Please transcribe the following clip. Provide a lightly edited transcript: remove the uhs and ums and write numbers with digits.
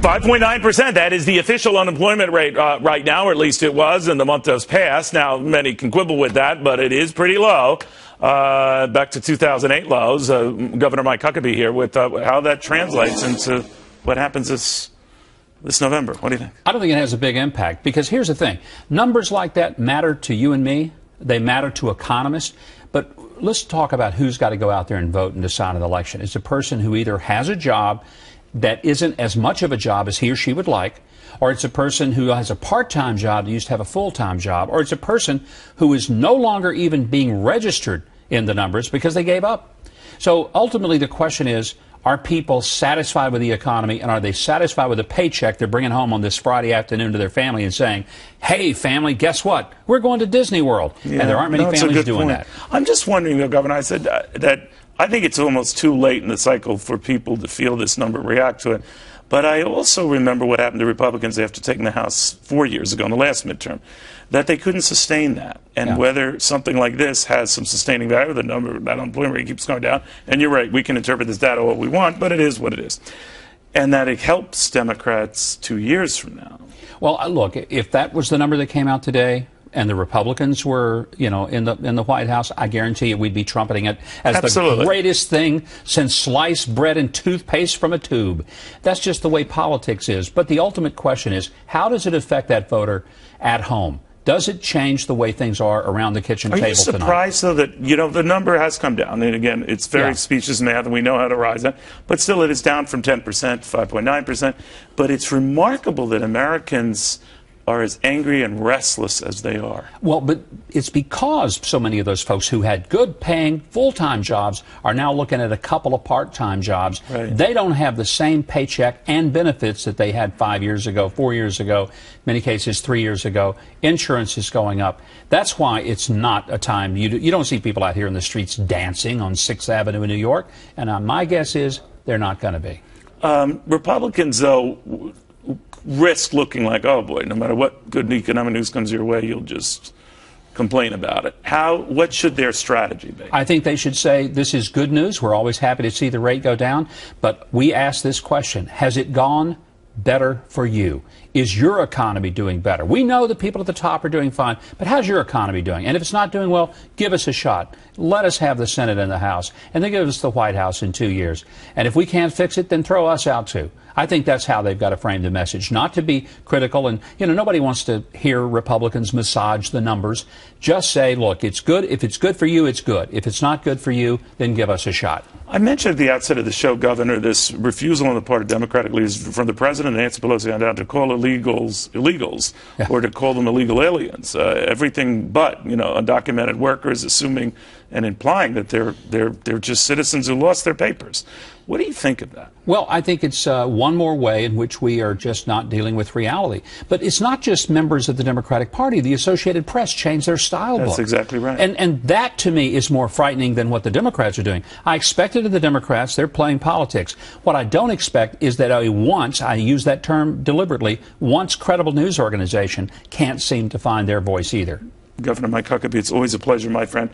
5.9%. That is the official unemployment rate right now, or at least it was, and the month has passed. Now, many can quibble with that, but it is pretty low. Back to 2008 lows. Governor Mike Huckabee here with how that translates into what happens this November. What do you think? I don't think it has a big impact, because here's the thing. Numbers like that matter to you and me. They matter to economists. But let's talk about who's got to go out there and vote and decide an election. It's a person who either has a job that isn't as much of a job as he or she would like, or it's a person who has a part-time job that used to have a full-time job, or it's a person who is no longer even being registered in the numbers because they gave up. So ultimately the question is, are people satisfied with the economy, and are they satisfied with the paycheck they're bringing home on this Friday afternoon to their family and saying, hey, family, guess what? We're going to Disney World. Yeah, and there aren't many families doing that. I'm just wondering, though, Governor, I said that I think it's almost too late in the cycle for people to feel this number, react to it. But I also remember what happened to Republicans after taking the House 4 years ago in the last midterm, that they couldn't sustain that. And whether something like this has some sustaining value, the number, that unemployment rate keeps going down. And you're right, we can interpret this data what we want, but it is what it is. And that it helps Democrats 2 years from now. Well, look, if that was the number that came out today, and the Republicans were, in the White House, I guarantee you we'd be trumpeting it as the greatest thing since sliced bread and toothpaste from a tube. That's just the way politics is. But the ultimate question is, how does it affect that voter at home? Does it change the way things are around the kitchen table tonight? Are you surprised, though, that, the number has come down? And again, it's very specious math, and we know how to rise that. But still, it is down from 10% to 5.9%. But it's remarkable that Americans are as angry and restless as they are. Well, but it's because so many of those folks who had good paying full-time jobs are now looking at a couple of part-time jobs. Right. They don't have the same paycheck and benefits that they had 5 years ago, 4 years ago, many cases 3 years ago. Insurance is going up. That's why it's not a time you don't see people out here in the streets dancing on 6th Avenue in New York. And my guess is they're not going to be. Republicans, though, risk looking like, oh boy, no matter what good economic news comes your way, you'll just complain about it. What should their strategy be? I think they should say, this is good news. We're always happy to see the rate go down. But we ask this question, has it gone better for you? Is your economy doing better? We know that people at the top are doing fine, but how's your economy doing? And if it's not doing well, give us a shot. Let us have the Senate and the House, and then give us the White House in 2 years. And if we can't fix it, then throw us out too. I think that's how they've got to frame the message, not to be critical. And, nobody wants to hear Republicans massage the numbers. Just say, look, it's good. If it's good for you, it's good. If it's not good for you, then give us a shot. I mentioned at the outset of the show, Governor, this refusal on the part of Democratic leaders, from the President, Nancy Pelosi on down, to call illegals or to call them illegal aliens. Everything but, undocumented workers, assuming and implying that they're just citizens who lost their papers. What do you think of that? Well, I think it's one more way in which we are just not dealing with reality. But it's not just members of the Democratic Party. The Associated Press changed their style book. That's exactly right. And that, to me, is more frightening than what the Democrats are doing. I expected of the Democrats, they're playing politics. What I don't expect is that I use that term deliberately, once credible news organization can't seem to find their voice either. Governor Mike Huckabee, it's always a pleasure, my friend.